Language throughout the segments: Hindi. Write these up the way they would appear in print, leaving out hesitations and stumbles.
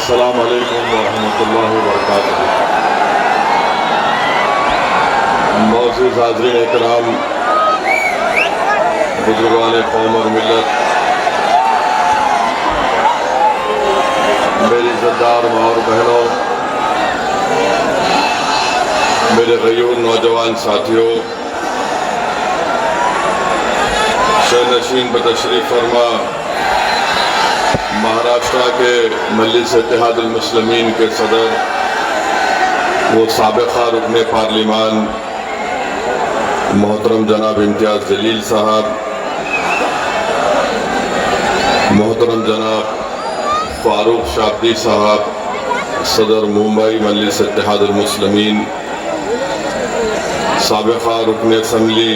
अस्सलामु अलैकुम वरहमतुल्लाहि वबरकातुहू। मौजूद हाज़रीन इकराम, बुजुर्गान कौम और मिल्लत, मेरी इज़्ज़तदार माँ और बहनों, मेरे गयूर नौजवान साथियों, शहनशीन बतशरीफ़ फरमा महाराष्ट्र के मजलिस इत्तेहादुल मुस्लिमीन के सदर वो साबिक़ा रुकने पार्लिमान मोहतरम जनाब इम्तियाज़ जलील साहब, मोहतरम जनाब फ़ारूक शाब्दी साहब, सदर मुंबई मजलिस इत्तेहादुल मुस्लिमीन, साबिक़ा रुकने असम्बली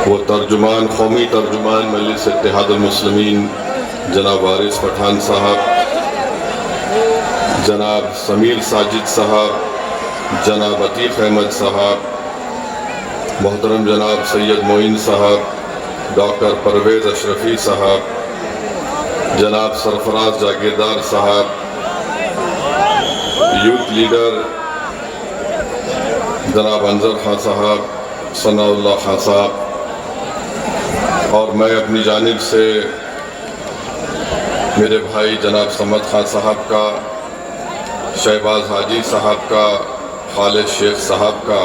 वो तर्जुमान कौमी तर्जुमान मजलिस इत्तेहादुल मुस्लिमीन जनाब वारिस पठान साहब, जनाब समीर साजिद साहब, जनाब अतीफ़ अहमद साहब, मोहतरम जनाब सैयद मोइन साहब, डॉक्टर परवेज़ अशरफ़ी साहब, जनाब सरफराज जागीरदार साहब, यूथ लीडर जनाब अंजर खां साहब, सनाउल्लाह खां साहब, और मैं अपनी जानिब से मेरे भाई जनाब समद खान साहब का, शहबाज हाजी साहब का, खालिद शेख साहब का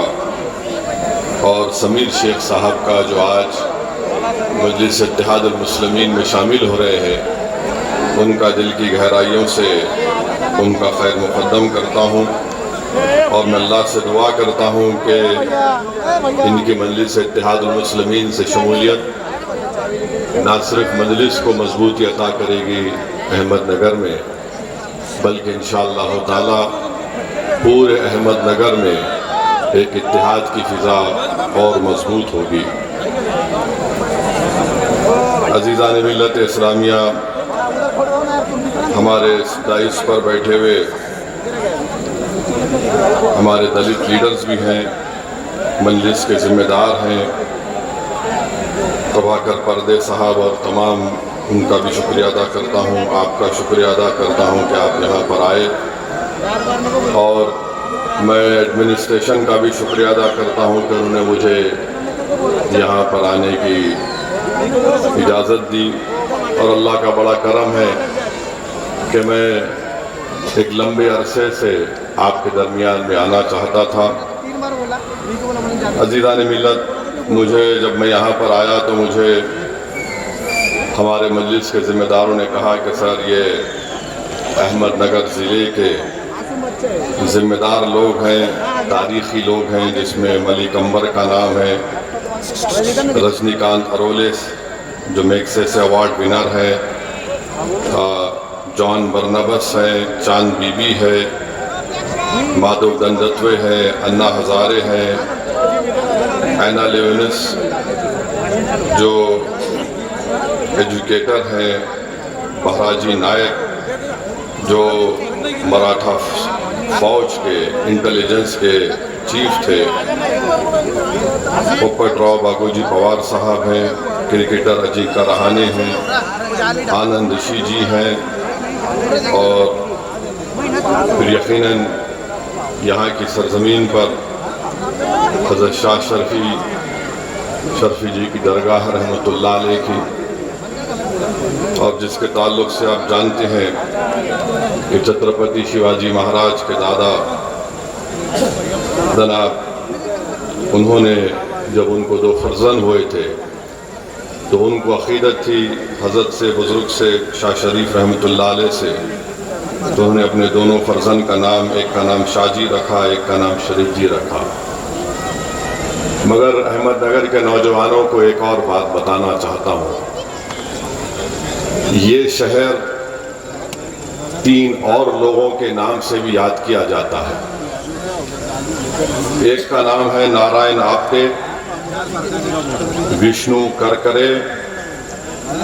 और समीर शेख साहब का जो आज मजलिस इत्तेहादुल मुस्लिमीन में शामिल हो रहे हैं, उनका दिल की गहराइयों से उनका खैर मुक़द्दम करता हूँ और मैं अल्लाह से दुआ करता हूँ कि इनकी मजलिस इत्तेहादुल मुस्लिमीन से शमूलियत ना सिर्फ मजलिस को मजबूती अता करेगी अहमदनगर में, बल्कि इंशाअल्लाह ताला पूरे अहमदनगर में एक इत्तेहाद की फ़िज़ा और मजबूत होगी। अज़ीज़ान मिल्लत इस्लामिया, हमारे दाइस पर बैठे हुए हमारे दलित लीडर्स भी हैं, मजलिस के ज़िम्मेदार हैं, प्रभाकर पर्दे साहब और तमाम उनका भी शुक्रिया अदा करता हूँ, आपका शुक्रिया अदा करता हूँ कि आप यहाँ पर आए, और मैं एडमिनिस्ट्रेशन का भी शुक्रिया अदा करता हूँ कि उन्होंने मुझे यहाँ पर आने की इजाज़त दी। और अल्लाह का बड़ा करम है कि मैं एक लंबे अरसे से आपके दरमियान में आना चाहता था। अज़ीज़ान मिल्लत, मुझे जब मैं यहाँ पर आया तो मुझे हमारे मजलिस के ज़िम्मेदारों ने कहा कि सर ये अहमदनगर ज़िले के ज़िम्मेदार लोग हैं, तारीख़ी लोग हैं, जिसमें मलिक अंबर का नाम है, रजनीकांत अरोले जो मैग्सेसे अवार्ड विनर है, जॉन बर्नबस हैं, चांद बीबी है, माधव दंडत्वे है, अन्ना हज़ारे हैं, ऐना लेविनस जो एजुकेटर हैं, बहराजी नायक जो मराठा फ़ौज के इंटेलिजेंस के चीफ थे, पोपटराव बागोजी पवार साहब हैं, क्रिकेटर अजीका रहाणे हैं, आनंद ऋषि जी हैं, और फिर यकीनन यहाँ की सरज़मीन पर हज़रत शाह शर्फ़ी जी की दरगाह रहमतुल्लाह अलैह की, और जिसके ताल्लुक़ से आप जानते हैं कि छत्रपति शिवाजी महाराज के दादा जनाब, उन्होंने जब उनको दो फर्जंद हुए थे तो उनको अक़ीदत थी हज़रत से बुज़ुर्ग से शाह शरीफ रहमतुल्लाह अलैह से, तो उन्होंने अपने दोनों फर्जंद का नाम, एक का नाम शाहजी रखा, एक का नाम शरीफ जी रखा। मगर अहमदनगर के नौजवानों को एक और बात बताना चाहता हूँ, ये शहर 3 और लोगों के नाम से भी याद किया जाता है। एक का नाम है नारायण आप्टे, विष्णु करकरे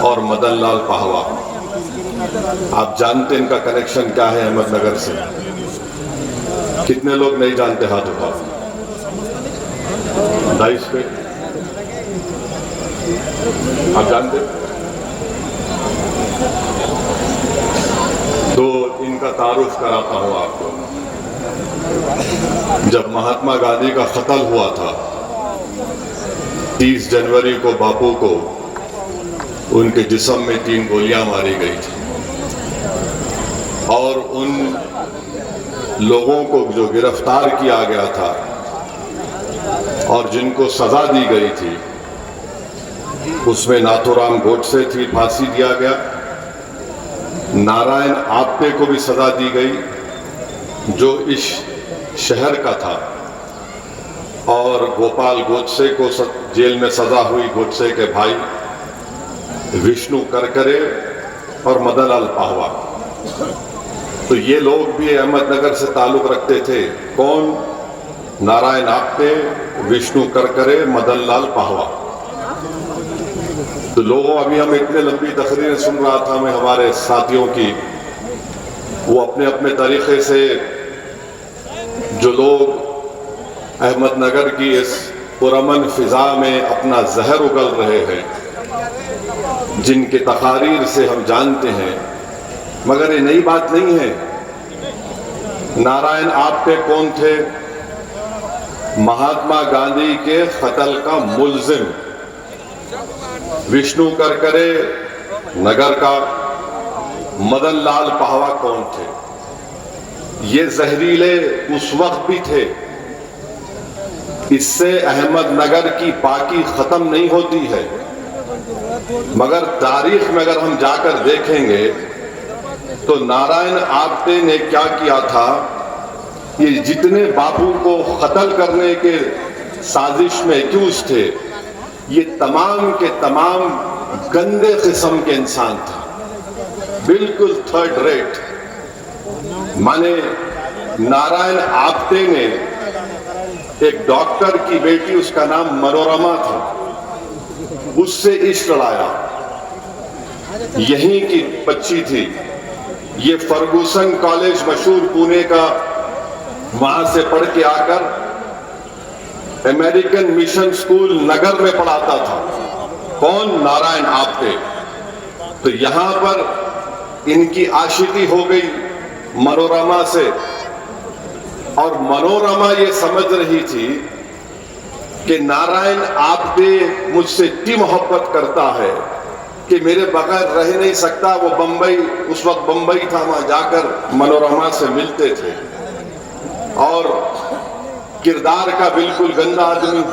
और मदन लाल पाहवा। आप जानते इनका कनेक्शन क्या है अहमदनगर से? कितने लोग नहीं जानते? हाथ उठाओ। दाइस पे आप जानते? तो इनका तारुफ कराता हूँ आपको। जब महात्मा गांधी का कत्ल हुआ था 30 जनवरी को बापू को उनके जिस्म में 3 गोलियां मारी गई थी और उन लोगों को जो गिरफ्तार किया गया था और जिनको सजा दी गई थी उसमें नाथूराम गोडसे थी, फांसी दिया गया। नारायण आप्टे को भी सजा दी गई जो इस शहर का था, और गोपाल गोडसे को जेल में सजा हुई, गोडसे के भाई विष्णु करकरे और मदनलाल पाहवा। तो ये लोग भी अहमदनगर से ताल्लुक रखते थे। कौन? नारायण आप्टे, विष्णु करकरे, मदनलाल पाहवा। तो लोगों, अभी हम इतने लंबी तकरीरें सुन रहा था मैं हमारे साथियों की, वो अपने अपने तरीके से जो लोग अहमदनगर की इस पुरअमन फिजा में अपना जहर उगल रहे हैं, जिनके तकारीर से हम जानते हैं, मगर ये नई बात नहीं है। नारायण आप्टे कौन थे? महात्मा गांधी के कत्ल का मुल्जिम। विष्णु करकरे नगर का। मदनलाल पाहवा कौन थे? ये जहरीले उस वक्त भी थे। इससे अहमदनगर की पाकी खत्म नहीं होती है, मगर तारीख में अगर हम जाकर देखेंगे तो नारायण आप्टे ने क्या किया था, ये जितने बापू को कत्ल करने के साजिश में एक्यूज थे, ये तमाम के तमाम गंदे किस्म के इंसान थे, बिल्कुल थर्ड रेट। माने नारायण आप्टे ने एक डॉक्टर की बेटी, उसका नाम मनोरमा था, उससे इश्क लड़ाया। यहीं की बच्ची थी, ये फर्गूसन कॉलेज मशहूर पुणे का, वहां से पढ़ के आकर अमेरिकन मिशन स्कूल नगर में पढ़ाता था। कौन? नारायण आप्टे। तो यहां पर इनकी आशिकी हो गई मनोरमा से, और मनोरमा ये समझ रही थी कि नारायण आप्टे मुझसे इतनी मोहब्बत करता है कि मेरे बगैर रह नहीं सकता। वो बंबई, उस वक्त बंबई था, वहां जाकर मनोरमा से मिलते थे, और किरदार का बिल्कुल गंदा आदमी।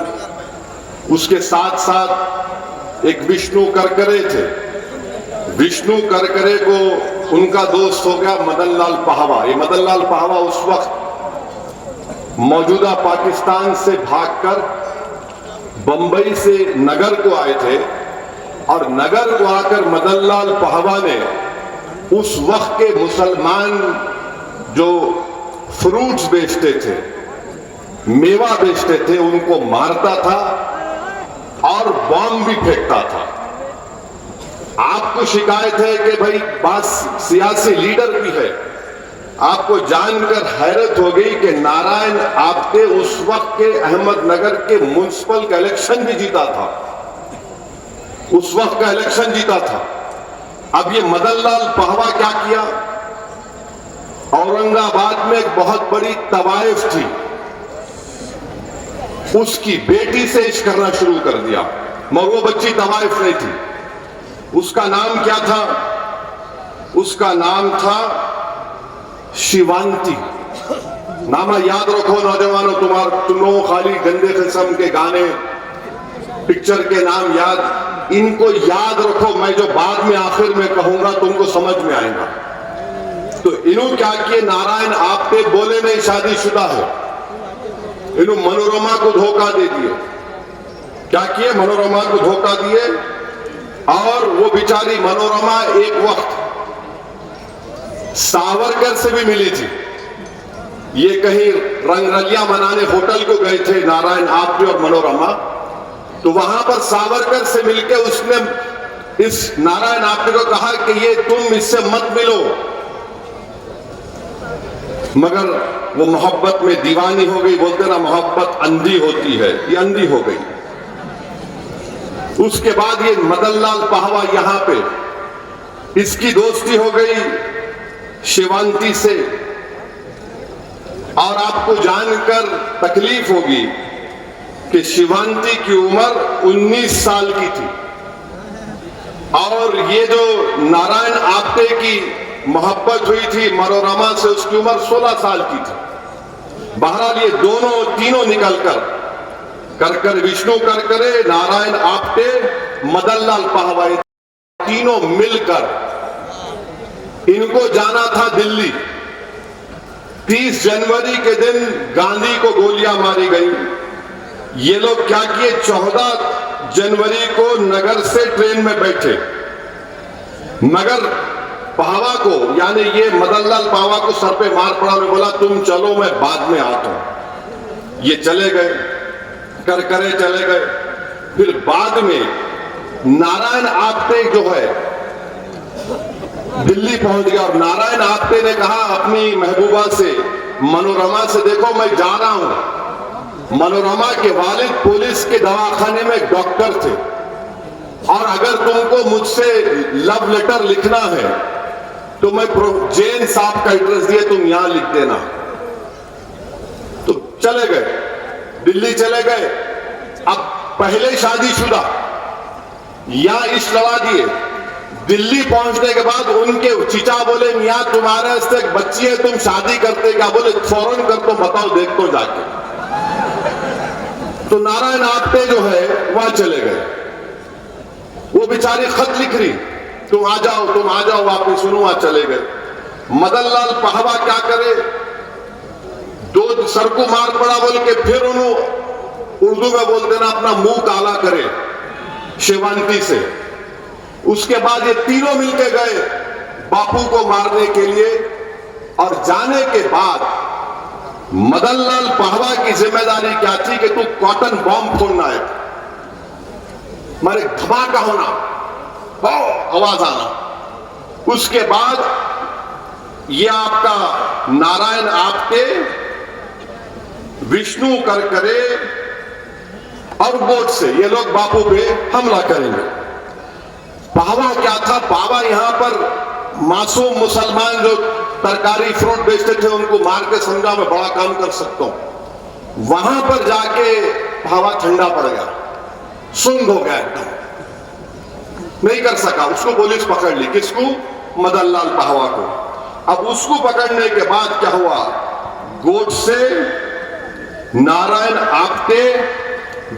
उसके साथ साथ एक विष्णु करकरे थे। विष्णु करकरे को उनका दोस्त हो गया मदनलाल पाहवा। ये मदनलाल पाहवा उस वक्त मौजूदा पाकिस्तान से भागकर बंबई से नगर को आए थे, और नगर को आकर मदनलाल पाहवा ने उस वक्त के मुसलमान जो फ्रूट्स बेचते थे, मेवा बेचते थे, उनको मारता था और बॉम्ब भी फेंकता था। आपको शिकायत है कि भाई बात सियासी लीडर भी है। आपको जानकर हैरत हो गई कि नारायण आप्टे उस वक्त के अहमदनगर के म्युनिसिपल का इलेक्शन भी जीता था, उस वक्त का इलेक्शन जीता था। अब ये मदनलाल पाहवा क्या किया, औरंगाबाद में एक बहुत बड़ी तवाइफ थी, उसकी बेटी से इश्क करना शुरू कर दिया, मगर वो बच्ची तवाइफ नहीं थी। उसका नाम क्या था? उसका नाम था शिवांती। नामा याद रखो नौजवानों, तुम लोगों खाली गंदे किस्म के गाने, पिक्चर के नाम याद, इनको याद रखो। मैं जो बाद में आखिर में कहूंगा तुमको समझ में आएगा। तो इन्हों क्या किए, नारायण आप्टे बोले नहीं शादीशुदा है, इन्हों मनोरमा को धोखा दे दिए। क्या किए? मनोरमा को धोखा दिए, और वो बेचारी मनोरमा एक वक्त सावरकर से भी मिली थी। ये कहीं रंगरलिया मनाने होटल को गए थे नारायण आप्टे और मनोरमा, तो वहां पर सावरकर से मिलकर उसने इस नारायण आप्टे को कहा कि ये तुम इससे मत मिलो, मगर वो मोहब्बत में दीवानी हो गई। बोलते ना मोहब्बत अंधी होती है, ये अंधी हो गई। उसके बाद ये मदनलाल पाहवा यहां पे, इसकी दोस्ती हो गई शिवांती से, और आपको जानकर तकलीफ होगी कि शिवांती की उम्र 19 साल की थी और ये जो नारायण आप्टे की मोहब्बत हुई थी मनोरमा से, उसकी उम्र 16 साल की थी। बहरहाल ये दोनों तीनों निकलकर कर विष्णु करकरे, नारायण आप्टे, मदनलाल पाहवा, तीनों मिलकर इनको जाना था दिल्ली। 30 जनवरी के दिन गांधी को गोलियां मारी गई। ये लोग क्या किए, 14 जनवरी को नगर से ट्रेन में बैठे, मगर पाहवा को, यानी ये मदनलाल पाहवा को सर पे मार पड़ा। मैं बोला तुम चलो, मैं बाद में आता हूं। ये चले गए, करकरे चले गए। फिर बाद में नारायण आप्टे जो है दिल्ली पहुंच गया और नारायण आप्टे ने कहा अपनी महबूबा से, मनोरमा से, देखो मैं जा रहा हूं। मनोरमा के वालिद पुलिस के दवाखाने में डॉक्टर थे और अगर तुमको मुझसे लव लेटर लिखना है तो मैं जैन साहब का एड्रेस दिए, तुम यहां लिख देना। तो चले गए, दिल्ली चले गए। अब पहले शादीशुदा यहां इश्क लड़ा दिए। दिल्ली पहुंचने के बाद उनके चिचा बोले, मियां तुम्हारे से एक बच्ची है, तुम शादी करते क्या? बोले फौरन कर, तो बताओ, देख तो जाके। तो नारायण आप्टे जो है वहां चले गए। वो बेचारी खत लिख रही, तुम आ जाओ, तुम आ जाओ वापिस। सुनो, वहां चले गए। मदनलाल पाहवा क्या करे, दो सर को मार पड़ा बोल के फिर उन्होंने उर्दू में बोलते ना अपना मुंह काला करे शिवांती से। उसके बाद ये तीनों मिलके गए बापू को मारने के लिए और जाने के बाद मदनलाल पाहवा की जिम्मेदारी क्या थी कि तू कॉटन बॉम्ब फोड़ना है, मारे धमाका होना, आवाज आना। उसके बाद ये आपका नारायण आप्टे, विष्णु करकरे और गोट से ये लोग बापू पे हमला करेंगे। पाहवा क्या था, पाहवा यहां पर मासूम मुसलमान जो तरकारी फ्रूट बेचते थे उनको मार के समझा मैं बड़ा काम कर सकता हूं। वहां पर जाके पाहवा ठंडा पड़ गया, सुंग हो गया, एकदम नहीं कर सका। उसको पुलिस पकड़ ली, किसको? मदनलाल पाहवा को। अब उसको पकड़ने के बाद क्या हुआ, गोट से नारायण आप्टे,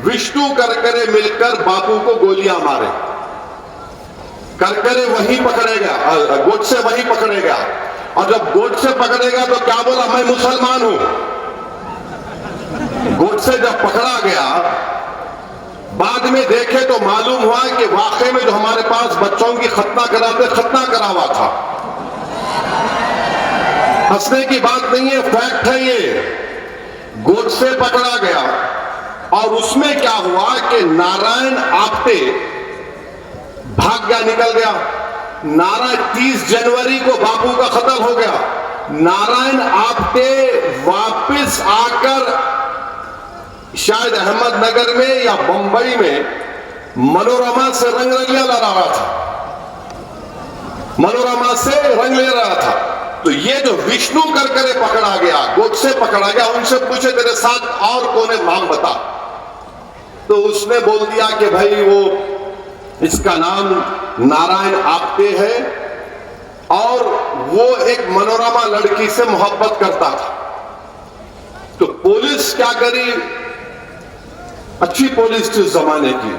विष्णु करकरे मिलकर बापू को गोलियां मारे। करकरे वहीं पकड़ेगा, गोट से वहीं पकड़ेगा। और जब गोट से पकड़ेगा तो क्या बोला, मैं मुसलमान हूं। गोट से जब पकड़ा गया, बाद में देखे तो मालूम हुआ कि वाकई में जो हमारे पास बच्चों की खतना कराते, खतना करावा था। हंसने की बात नहीं है, फैक्ट है ये। गोट से पकड़ा गया और उसमें क्या हुआ कि नारायण आप्टे भाग गया, निकल गया। 30 जनवरी को बापू का कत्ल हो गया। नारायण आप्टे वापस आकर शायद अहमदनगर में या बंबई में मनोरमा से रंग ले रहा था, मनोरमा से रंग ले रहा था। तो ये जो विष्णु करकरे पकड़ा गया, गोट से पकड़ा गया, उनसे पूछे तेरे साथ और कौन है, नाम बता। तो उसने बोल दिया कि भाई वो इसका नाम नारायण आप्टे है और वो एक मनोरमा लड़की से मोहब्बत करता था। तो पुलिस क्या करी, अच्छी पुलिस थी उस जमाने की,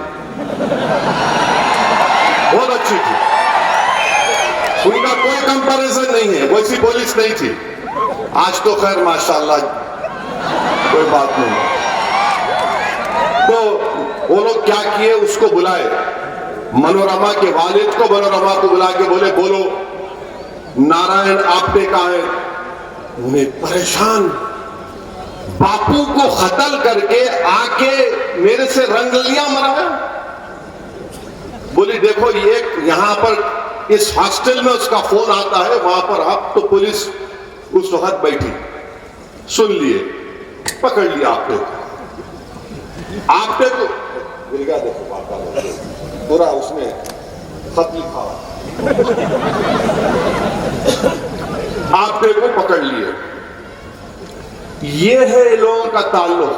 बहुत अच्छी थी, उनका कोई कंपैरिजन नहीं है, वैसी पुलिस नहीं थी। आज तो खैर माशाल्लाह कोई बात नहीं। तो वो लोग क्या किए, उसको बुलाए, मनोरमा के वालिद को, मनोरमा को बुला के बोले बोलो नारायण आप्टे कहां है। उन्हें परेशान, बापू को कत्ल करके आके मेरे से रंगलियां मराया। बोली देखो ये यहां पर इस हॉस्टल में उसका फोन आता है, वहां पर आप। तो पुलिस उस वक्त बैठी, सुन लिए, पकड़ लिया आप्टे को। आप्टे को देखो पूरा उसमें खत लिखा आपने को पकड़ लिए। ये है लोगों का ताल्लुक।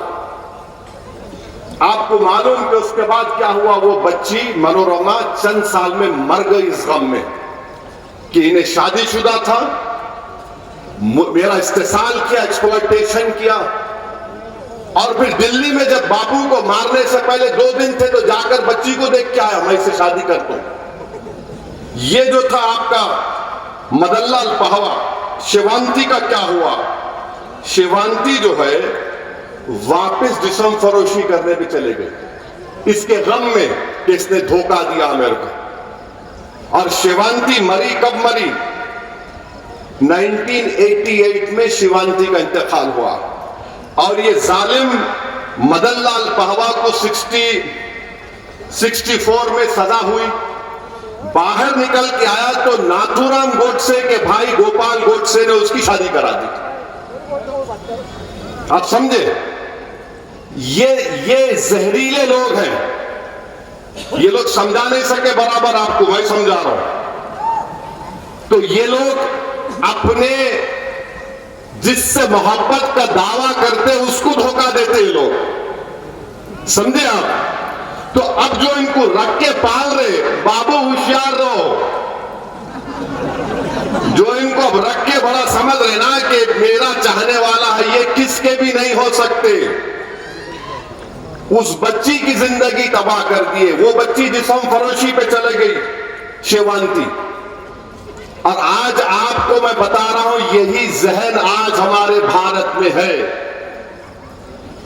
आपको मालूम कि उसके बाद क्या हुआ? वो बच्ची मनोरमा चंद साल में मर गई इस गम में कि इन्हें शादीशुदा था, मेरा इस्तेसाल किया, एक्सप्लॉयटेशन किया। और फिर दिल्ली में जब बाबू को मारने से पहले 2 दिन थे तो जाकर बच्ची को देख के आया, मैं इससे शादी करता हूं। ये जो था आपका मदनलाल पहवा, शिवांती का क्या हुआ? शिवांती जो है वापस जिस्म फरोशी करने पे चले गए इसके गम में कि इसने धोखा दिया मेरे को। और शिवांती मरी कब मरी? 1988 में शिवांती का इंतकाल हुआ। और ये जालिम मदनलाल पहवा को 64 में सजा हुई। बाहर निकल के आया तो नाथूराम गोडसे के भाई गोपाल गोडसे ने उसकी शादी करा दी। आप समझे? ये जहरीले लोग हैं। ये लोग समझा नहीं सके बराबर, आपको मैं समझा रहा हूं। तो ये लोग अपने जिससे मोहब्बत का दावा करते उसको धोखा देते ये लोग, समझे आप? तो अब जो इनको रख के पाल रहे, बाबू होशियार रहो। जो इनको अब रख के बड़ा समझ रहे ना कि मेरा चाहने वाला है, ये किसके भी नहीं हो सकते। उस बच्ची की जिंदगी तबाह कर दिए। वो बच्ची जिस्म फरोशी पे चले गई, शिवांती। और आज आपको मैं बता रहा हूं, यही जहन आज हमारे भारत में है।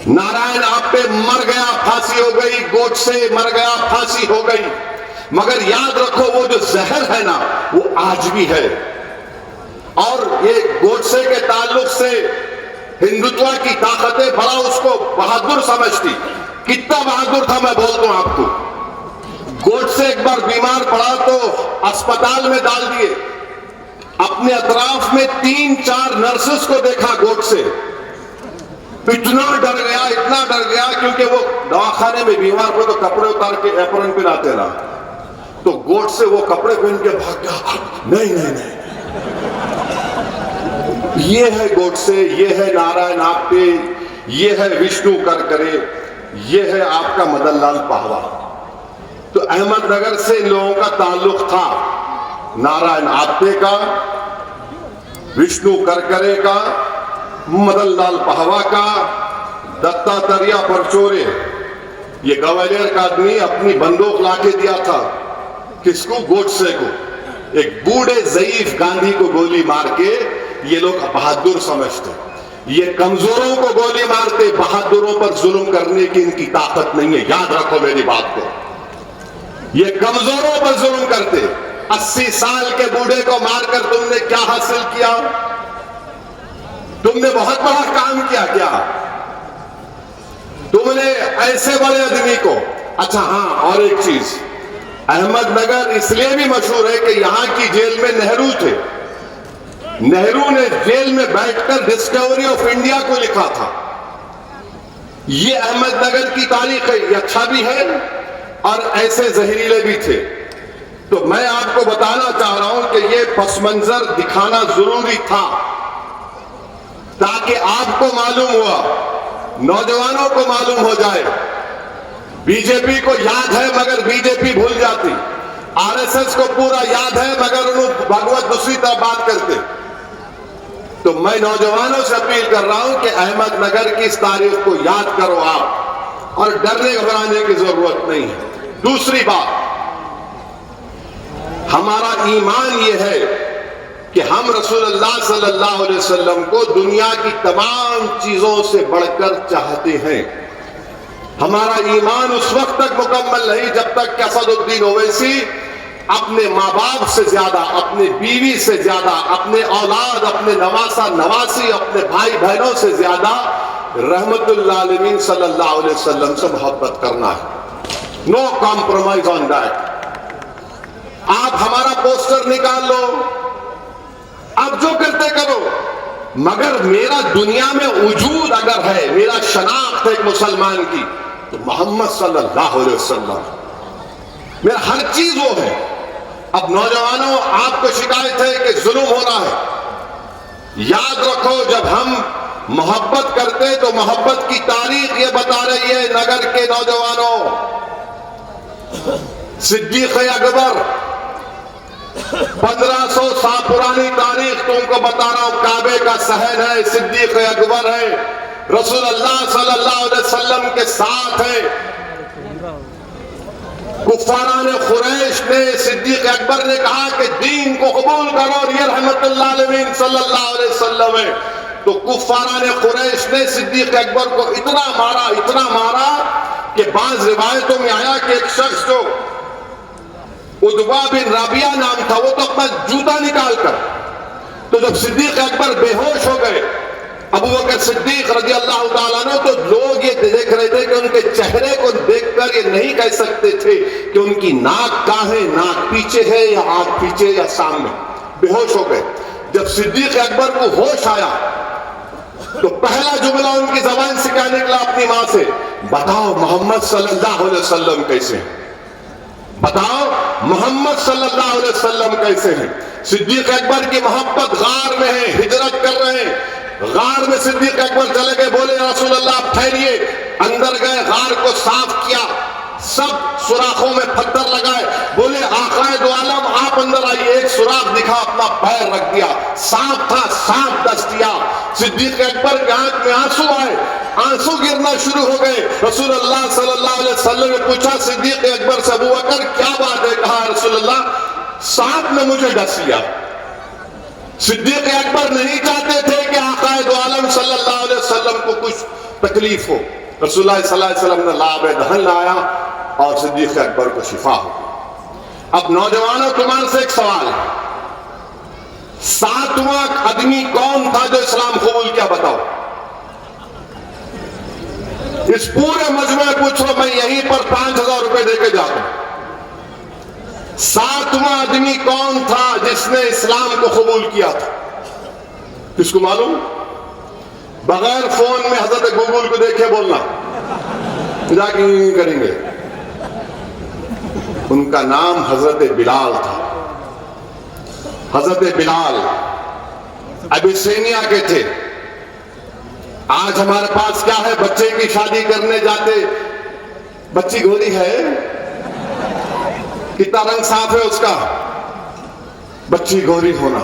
नारायण आप पे मर गया, फांसी हो गई, गोडसे मर गया, फांसी हो गई। मगर याद रखो वो जो जहर है ना, वो आज भी है। और ये गोडसे के ताल्लुक से हिंदुत्व की ताकतें बड़ा उसको बहादुर समझती। कितना बहादुर था मैं बोलता हूं आपको। गोडसे एक बार बीमार पड़ा तो अस्पताल में डाल दिए। अपने अतराफ में 3-4 नर्सेस को देखा गोडसे। इतना डर गया क्योंकि वो दवाखाने में बीमार को तो कपड़े उतार के एप्रन पहनाते ना, तो गोडसे वो कपड़े पहन के भाग गया। नहीं नहीं नहीं, ये है गोडसे, ये है नारायण आप्टे, ये है विष्णु करकरे, ये है आपका मदनलाल पहवा। तो अहमदनगर से इन लोगों का ताल्लुक था, नारायण आप्टे का, विष्णु करकरे का, मदनलाल पहवा का, दत्तात्रेय परचोरे। ये ग्वालियर का आदमी अपनी बंदूक लाके दिया था किसको? गोडसे को। एक बूढ़े ज़ईफ गांधी को गोली मार के ये लोग बहादुर समझते। ये कमजोरों को गोली मारते, बहादुरों पर जुल्म करने की इनकी ताकत नहीं है। याद रखो मेरी बात को। ये कमजोरों पर जुल्म करते। 80 साल के बूढ़े को मारकर तुमने क्या हासिल किया? तुमने बहुत बड़ा काम किया क्या? तुमने ऐसे बड़े आदमी को। अच्छा हाँ, और एक चीज, अहमदनगर इसलिए भी मशहूर है कि यहां की जेल में नेहरू थे। नेहरू ने जेल में बैठकर डिस्कवरी ऑफ इंडिया को लिखा था। ये अहमदनगर की तारीख है, ये अच्छा भी है और ऐसे जहरीले भी थे। तो मैं आपको बताना चाह रहा हूं कि ये पस मंजर दिखाना जरूरी था ताकि आपको मालूम हुआ, नौजवानों को मालूम हो जाए। बीजेपी को याद है मगर बीजेपी भूल जाती, आरएसएस को पूरा याद है मगर उन्होंने भगवत दूसरी तरफ बात करते। तो मैं नौजवानों से अपील कर रहा हूं कि अहमदनगर की इस तारीख को याद करो आप, और डरने घबराने की जरूरत नहीं है। दूसरी बात, हमारा ईमान यह है कि हम रसूलुल्लाह सल्लल्लाहु अलैहि वसल्लम को दुनिया की तमाम चीजों से बढ़कर चाहते हैं। हमारा ईमान उस वक्त तक मुकम्मल नहीं जब तक कि असदुद्दीन ओवैसी अपने माँ बाप से ज्यादा, अपने बीवी से ज्यादा, अपने औलाद, अपने नवासा नवासी, अपने भाई बहनों से ज्यादा रहमतुल्लिल आलमीन सल्लल्लाहु अलैहि वसल्लम से मोहब्बत करना है। No compromise on that. आप हमारा पोस्टर निकाल लो, आप जो करते करो, मगर मेरा दुनिया में वजूद अगर है, मेरा शनाख्त है एक मुसलमान की, तो मोहम्मद सल्लल्लाहु अलैहि वसल्लम मेरा हर चीज वो है। अब नौजवानों, आपको शिकायत है कि जुल्म हो रहा है, याद रखो, जब हम मोहब्बत करते तो मोहब्बत की तारीख ये बता रही है नगर के नौजवानों। सिद्दीक अकबर 1500 साल पुरानी तारीख तुमको बता रहा हूं, काबे का सहन है, सिद्दीक अकबर है, रसूल अल्लाह सल्लल्लाहु अलैहि वसल्लम के साथ है। कुफारान खुरैश ने सिद्दीक अकबर ने कहा कि दीन को कबूल करो और ये रहमतुल्लाह अलमीन सल्लल्लाहु अलैहि वसल्लम है। तो कुफारान खुरैश ने सिद्दीक अकबर को इतना मारा कि बाज़ रिवायतों में आया कि एक शख्स जो उद्बा बिन राबिया नाम था, वो तो अपना जूता निकाल कर, तो जब सिद्दीक अकबर बेहोश हो गए, अबू बकर सिद्दीक रज़ी अल्लाह ताला अन्हु, तो लोग ये देख रहे थे कि उनके चेहरे को देखकर ये नहीं कह सकते थे कि उनकी नाक कहां है, नाक पीछे है या आंख पीछे या सामने। बेहोश हो गए। जब सिद्दीक अकबर को होश आया तो पहला जुमला उनकी जबान से क्या निकला अपनी मां से, बताओ मोहम्मद सल्लल्लाहु अलैहि वसल्लम कैसे हैं, बताओ मोहम्मद सल्लल्लाहु अलैहि वसल्लम कैसे हैं। सिद्दीक अकबर की मोहब्बत गार में है, हिजरत कर रहे हैं। गार में सिद्दीक अकबर चले गए, बोले रसूल अल्लाह ठहरिए। अंदर गए, गार को साफ किया, सब सुराखों में पत्थर लगाए, बोले आकाए दो आलम आप अंदर आइए। एक सुराख दिखा, अपना पैर रख दिया, सांप था, सांप दस दिया। सिद्दीक अकबर के आंख में आंसू आए, आंसू गिरना शुरू हो गए। रसूल अल्लाह सल्लल्लाहु अलैहि वसल्लम ने पूछा सिद्दीक अकबर से, अबू बकर क्या बात है? कहा रसूल अल्लाह सांप ने मुझे डस लिया। सिद्दीक अकबर नहीं चाहते थे कि आकाए दो आलम सल्लल्लाहु अलैहि वसल्लम को कुछ तकलीफ हो। रसूलुल्लाह सल्लल्लाहु अलैहि वसल्लम ने लाब दहन लाया और सिद्दीक अकबर को शिफा हो। अब नौजवानों, तुम्हारे से एक सवाल है, 7वां आदमी कौन था जो इस्लाम कबूल किया? बताओ। इस पूरे मजमे में पूछो, मैं यहीं पर 5000 रुपए देके जाता हूं। 7वां आदमी कौन था जिसने इस्लाम को कबूल किया था? किसको मालूम? बगैर फोन में हजरत गूगल को देखे बोलना, जाके करेंगे। उनका नाम हजरत बिलाल था। हजरत बिलाल अबिसिनिया के थे। आज हमारे पास क्या है, बच्चे की शादी करने जाते, बच्ची गोरी है, कितना रंग साफ है उसका, बच्ची गोरी होना।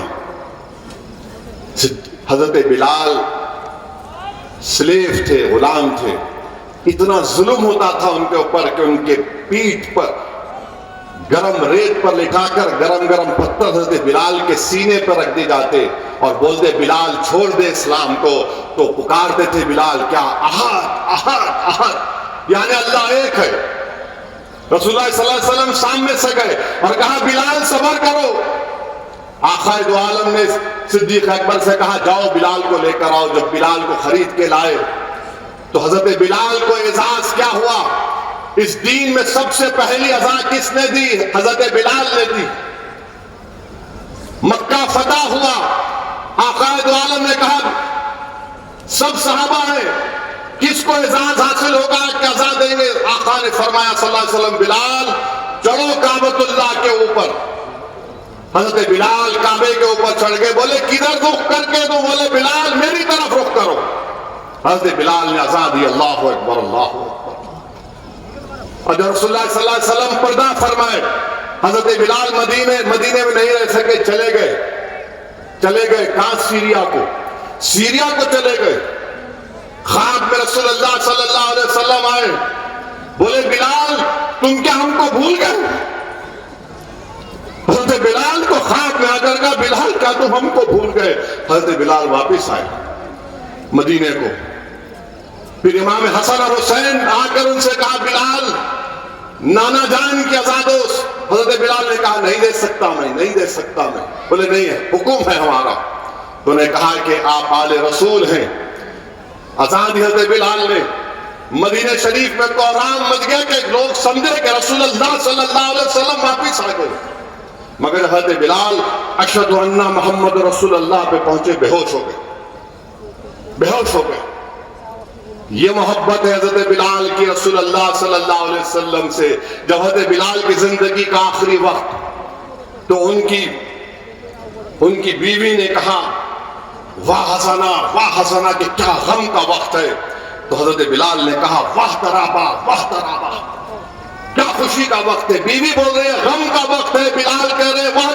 हजरत बिलाल स्लेव थे, गुलाम थे। इतना जुल्म होता था उनके ऊपर कि उनके पीठ पर गरम रेत पर लिटाकर गरम गरम पत्थर हजरत बिलाल के सीने पर रख दिए जाते और बोलते बिलाल छोड़ दे इस्लाम को। तो पुकारते थे बिलाल, क्या अहद अहद अहद, यानी अल्लाह एक है। रसूलुल्लाह सल्लल्लाहु अलैहि वसल्लम सामने से गए और कहा बिलाल सबर करो। आकाए दो आलम ने सिद्दीक अकबर से कहा जाओ बिलाल को लेकर आओ। जब बिलाल को खरीद के लाए तो हजरत बिलाल को एजाज क्या हुआ? इस दीन में सबसे पहली अज़ान किसने दी? हजरत बिलाल ने दी। मक्का फतह हुआ, आकाए दो आलम ने कहा सब सहाबा है, किसको एजाज हासिल होगा कि अज़ान देंगे? आका ने फरमाया सल्लल्लाहु अलैहि वसल्लम, बिलाल चढ़ो काबतुल्लाह के ऊपर। हजरत बिलाल काबे के ऊपर चढ़ गए। बोले किधर रुख करके? तो बोले बिलाल मेरी तरफ रुख करो। हजरत बिलाल ने अज़ान दी, अल्लाह अकबर अल्लाह अकबर। और जब रसूलुल्लाह सल्लल्लाहु अलैहि वसल्लम पर्दा फरमाए, हजरत बिलाल मदीने में नहीं रह सके, चले गए कहां? सीरिया को चले गए। ख्वाब में रसूलुल्लाह सल्लल्लाहु अलैहि वसल्लम आए, बोले बिलाल तुम क्या हमको भूल गए? हजरत बिलाल को ख्वाब में आकर कहा बिलाल क्या तुम हमको भूल गए? हजरत बिलाल वापिस आए मदीने को। फिर इमाम हसन और हुसैन आकर उनसे कहा बिलाल नाना जान की अज़ान दो। हजरत बिलाल ने कहा नहीं दे सकता मैं। बोले नहीं है, हुक्म है हमारा। तो उन्होंने कहा कि आप आले रसूल हैं। अज़ान दी हजरत बिलाल ने। मदीने शरीफ में कोहराम मच गया कि लोग समझे कि रसूलुल्लाह सल्लल्लाहु अलैहि वसल्लम वापिस आ गए। मगर हजरत बिलाल अशहदु अन्ना मोहम्मद रसूलुल्लाह पे पहुंचे, बेहोश हो गए। ये मोहब्बत है हजरत बिलाल की रसूलुल्लाह सल्लल्लाहु अलैहि वसल्लम से। जब हजरत बिलाल की जिंदगी का आखिरी वक्त, तो उनकी बीवी ने कहा वाह हसना कि क्या गम का वक्त है। तो हजरत बिलाल ने कहा वाह तराबा, क्या खुशी का वक्त है। बीवी बोल रहे हैं गम का वक्त है, बिलाल कह रहे वाह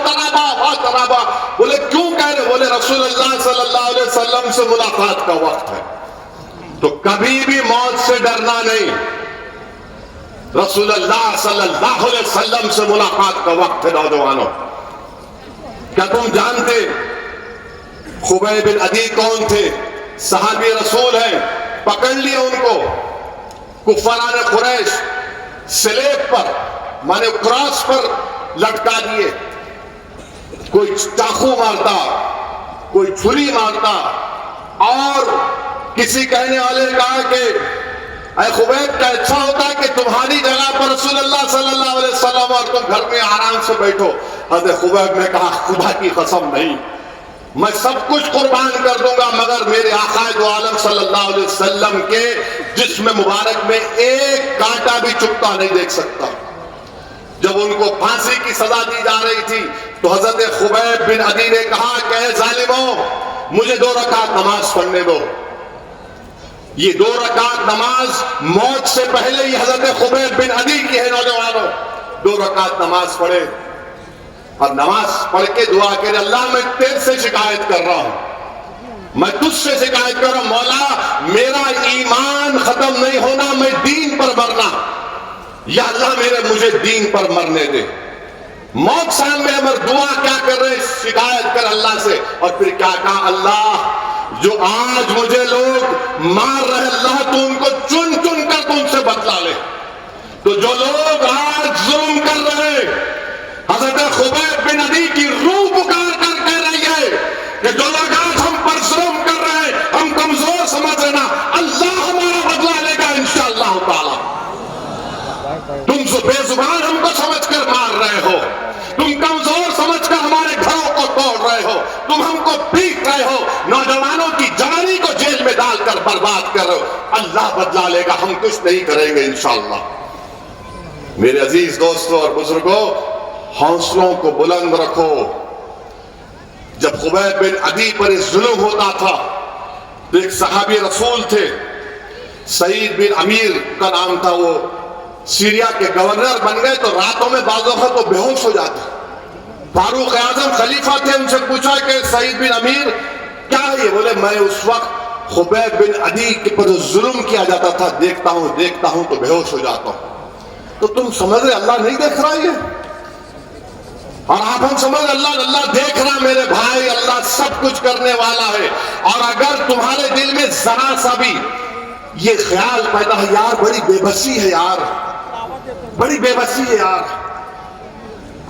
तराबा। बोले क्यों कह रहे? बोले रसूलुल्लाह सल्लल्लाहु अलैहि वसल्लम से मुलाकात का वक्त है। तो कभी भी मौत से डरना नहीं, रसूलुल्लाह सल्लल्लाहु अलैहि वसल्लम से मुलाकात का वक्त है। नौजवानों, क्या तुम जानते खुबैब बिन अदी कौन थे? सहाबी रसूल हैं। पकड़ लिया उनको कुफारान कुरैश, स्लेब पर माने क्रॉस पर लटका दिए। कोई चाकू मारता, कोई छुरी मारता, और किसी कहने वाले ने कहा कि ऐ खुबैब, का अच्छा होता है कि तुम्हारी जगह पर रसूलुल्लाह सल्लल्लाहु अलैहि वसल्लम और तुम घर में आराम से बैठो। हज़रत खुबैब ने कहा खुदा की कसम नहीं, मैं सब कुछ कुर्बान कर दूंगा मगर मेरे आक़ाए दो आलम सल्लल्लाहु अलैहि वसल्लम के जिस्म मुबारक में एक कांटा भी चुभता नहीं देख सकता। जब उनको फांसी की सजा दी जा रही थी तो हजरत खुबैब बिन अदी ने कहा कि जालिमों, मुझे 2 रकात नमाज पढ़ने दो। ये 2 रकात नमाज मौत से पहले ही हजरत खुबैब बिन अदी की है। नौजवानों, 2 रकात नमाज पढ़े और नमाज पढ़ के दुआ करे, अल्लाह मैं तेरे से शिकायत कर रहा हूं, मैं तुझसे शिकायत कर रहा हूं, मौला मेरा ईमान खत्म नहीं होना, मैं दीन पर मरना, या अल्लाह मुझे दीन पर मरने दे। मौत सामने अमर दुआ क्या कर रहे, शिकायत कर अल्लाह से। और फिर क्या कहा, अल्लाह जो आज मुझे लोग मार रहे, अल्लाह तू उनको चुन चुन कर तुमसे बदला ले। तो जो लोग आज जुल्म कर रहे, हज़रत खुबैब बिन अदी की रूह पुकार कर कह रही है कि जो लोग आज हम पर जुल्म कर रहे हैं, हम कमजोर समझ लेना, अल्लाह हमारा बदला लेगा इंशाअल्लाह ताला। तुम बेजुबान हमको समझकर मार रहे हो, तुम कमजोर समझकर हमारे घरों को तोड़ रहे हो, तुम हमको पीट रहे हो, नौजवानों की जवानी को जेल में डालकर बर्बाद कर रहे हो, अल्लाह बदला लेगा, हम कुछ नहीं करेंगे इंशाअल्लाह। मेरे अजीज दोस्तों और बुजुर्गों, हौसलों को बुलंद रखो। जब खुबैब बिन अदी पर जुल्म होता था तो एक सहाबी रसूल थे, सईद बिन अमीर का नाम था, वो सीरिया के गवर्नर बन गए। तो रातों में बाज़ वक़्त तो बेहोश हो जाते। फारूक आजम खलीफा थे, उनसे पूछा कि सईद बिन अमीर क्या है? बोले मैं उस वक्त खुबैब बिन अदी के पर जुल्म किया जाता था, देखता हूं तो बेहोश हो जाता हूं। तो तुम समझ रहे अल्लाह नहीं देख रहा है? और आप हम समझ अल्लाह देख रहा मेरे भाई, अल्लाह सब कुछ करने वाला है। और अगर तुम्हारे दिल में जरा सा भी ये ख्याल पैदा है, यार बड़ी बेबसी है यार, बड़ी बेबसी है यार,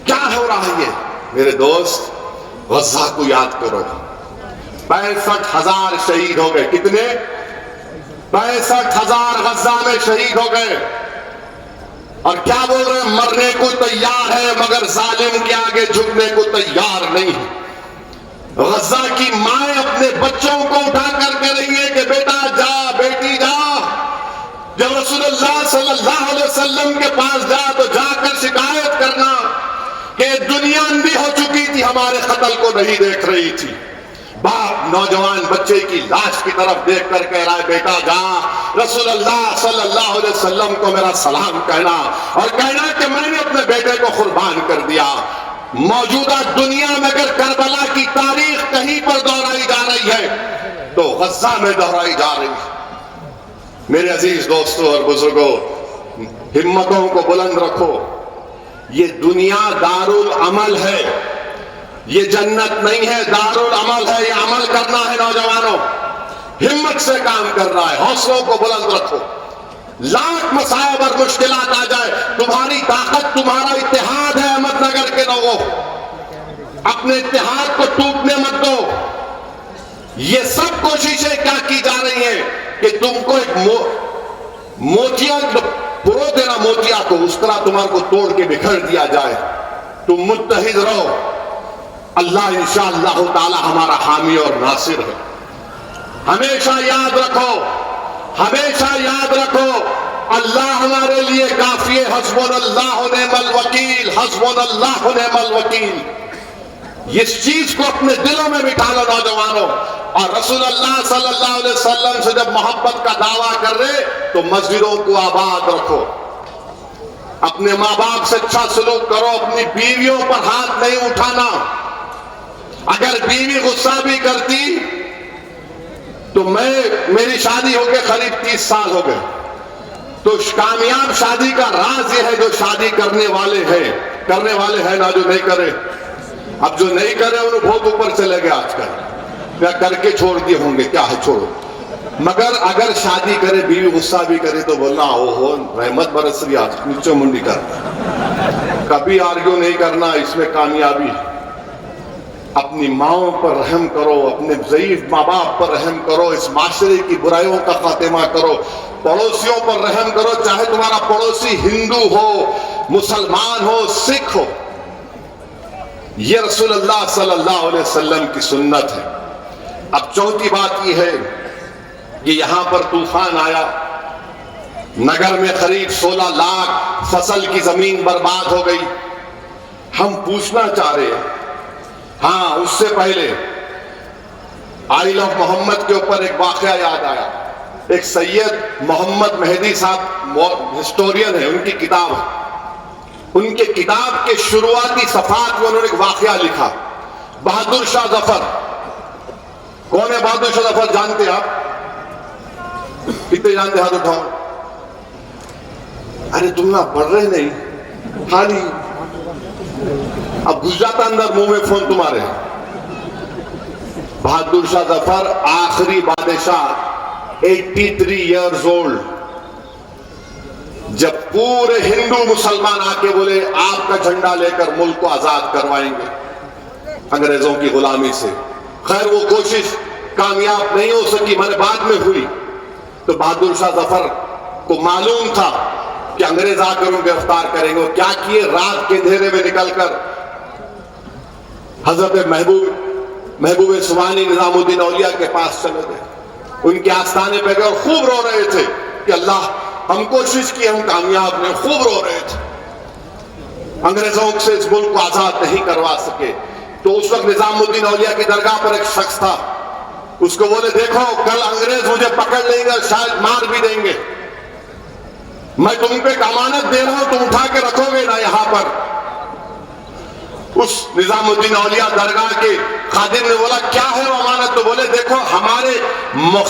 क्या हो रहा है ये? मेरे दोस्त, गज़ा को याद करो, 65,000 शहीद हो गए। कितने? 65,000 गज़ा में शहीद हो गए। और क्या बोल रहे हैं? मरने को तैयार है मगर जालिम के आगे झुकने को तैयार नहीं है। गज़ा की माए अपने बच्चों को उठा कर कह रही है कि बेटा जा, बेटी जा। जब रसूलुल्लाह सल्लल्लाहु अलैहि वसल्लम के पास जा तो जाकर शिकायत करना कि दुनिया अंधी हो चुकी थी, हमारे कत्ल को नहीं देख रही थी। बाप नौजवान बच्चे की लाश की तरफ देख कर कह रहा है बेटा जा, रसूलुल्लाह सल्लल्लाहु अलैहि वसल्लम को मेरा सलाम कहना और कहना कि मैंने अपने बेटे को कुर्बान कर दिया। मौजूदा दुनिया में अगर करबला की तारीख कहीं पर दोहराई जा रही है तो गज़ा में दोहराई जा रही है। मेरे अजीज दोस्तों और बुजुर्गों, हिम्मतों को बुलंद रखो। ये दुनिया दारुल अमल है, ये जन्नत नहीं है, दारुल अमल है। ये अमल करना है नौजवानों, हिम्मत से काम करना है। हौसलों को बुलंद रखो। लाख मसाइब और मुश्किलात आ जाए, तुम्हारी ताकत तुम्हारा इत्तेहाद है। अहमदनगर के लोगों, अपने इत्तेहाद को टूटने मत दो। ये सब कोशिशें क्या की जा रही हैं कि तुमको एक मोतिया पुरो देना, मोतिया को उस तरह तुम्हारे को तोड़ के बिखर दिया जाए। तुम मुत्तहिद रहो, अल्लाह इंशाअल्लाह ताला हमारा हामी और नासिर है। हमेशा याद रखो, हमेशा याद रखो, अल्लाह हमारे लिए काफी है। हस्बुनल्लाहु निअमल वकील, हस्बुनल्लाहु निअमल वकील। इस चीज को अपने दिलों में बिठा लो नौजवानों। और रसूलुल्लाह सल्लल्लाहु अलैहि वसल्लम से जब मोहब्बत का दावा कर रहे तो मस्जिदों को आबाद रखो, अपने माँ बाप से अच्छा सलूक करो, अपनी बीवियों पर हाथ नहीं उठाना। अगर बीवी गुस्सा भी करती तो मेरी शादी हो गई करीब 30 साल हो गए, तो कामयाब शादी का राज यह है जो शादी करने वाले हैं ना जो नहीं करे। अब जो नहीं करे उन्हें बहुत ऊपर चले गए आजकल, या करके छोड़ दिए होंगे, क्या है छोड़ो। मगर अगर शादी करे बीवी गुस्सा भी करे तो बोलना ओहो रहमत बरस रही, आज नीचे मुंडी कर, कभी आर्ग्यू नहीं करना, इसमें कामयाबी है। अपनी माओं पर रहम करो, अपने ज़ईफ माँ बाप पर रहम करो, इस माशरे की बुराइयों का खात्मा करो, पड़ोसियों पर रहम करो, चाहे तुम्हारा पड़ोसी हिंदू हो, मुसलमान हो, सिख हो। ये रसूलुल्लाह सल्लल्लाहु अलैहि वसल्लम की सुन्नत है। अब चौथी बात यह है कि यहां पर तूफान आया, नगर में करीब 16 लाख फसल की जमीन बर्बाद हो गई। हम पूछना चाह रहे हैं, हाँ उससे पहले आइल ऑफ मोहम्मद के ऊपर एक वाकया याद आया। एक सैयद मोहम्मद मेहदी साहब हिस्टोरियन है, उनकी किताब है। उनके किताब के शुरुआती सफात में उन्होंने एक वाकया लिखा, बहादुर शाह जफर। कौन है बहादुर शाह जफर, जानते आप? कितने जानते, हाथ उठाओ। अरे तुम ना पढ़ रहे नहीं, खाली अब घुस जाता अंदर मुंह में फोन तुम्हारे। बहादुर शाह जफर आखिरी बादशाह, 83 इयर्स ओल्ड। जब पूरे हिंदू मुसलमान आके बोले आपका झंडा लेकर मुल्क को आजाद करवाएंगे अंग्रेजों की गुलामी से, खैर वो कोशिश कामयाब नहीं हो सकी, मैंने बाद में हुई। तो बहादुर शाह जफर को मालूम था कि अंग्रेज आकर उन्हें गिरफ्तार करेंगे। क्या किए, रात के अंधेरे में निकलकर हजरत महबूब सुबानी निजामुद्दीन औलिया के पास चले गए, उनके आस्थाने पे गए और खूब रो रहे थे कि अल्लाह हम कोशिश की, हम कामयाब नहीं, खूब रो रहे थे। अंग्रेजों से इस मुल्क को आजाद नहीं करवा सके। तो उस वक्त निजामुद्दीन औलिया की दरगाह पर एक शख्स था, उसको बोले देखो कल अंग्रेज मुझे पकड़ लेंगे, शायद मार भी देंगे, मैं तुम पे अमानत दे रहा हूं, तुम उठा के रखोगे ना यहां पर। उस निजामुद्दीन औलिया दरगाह के खादिम ने बोला क्या है वो अमानत? तो बोले देखो हमारे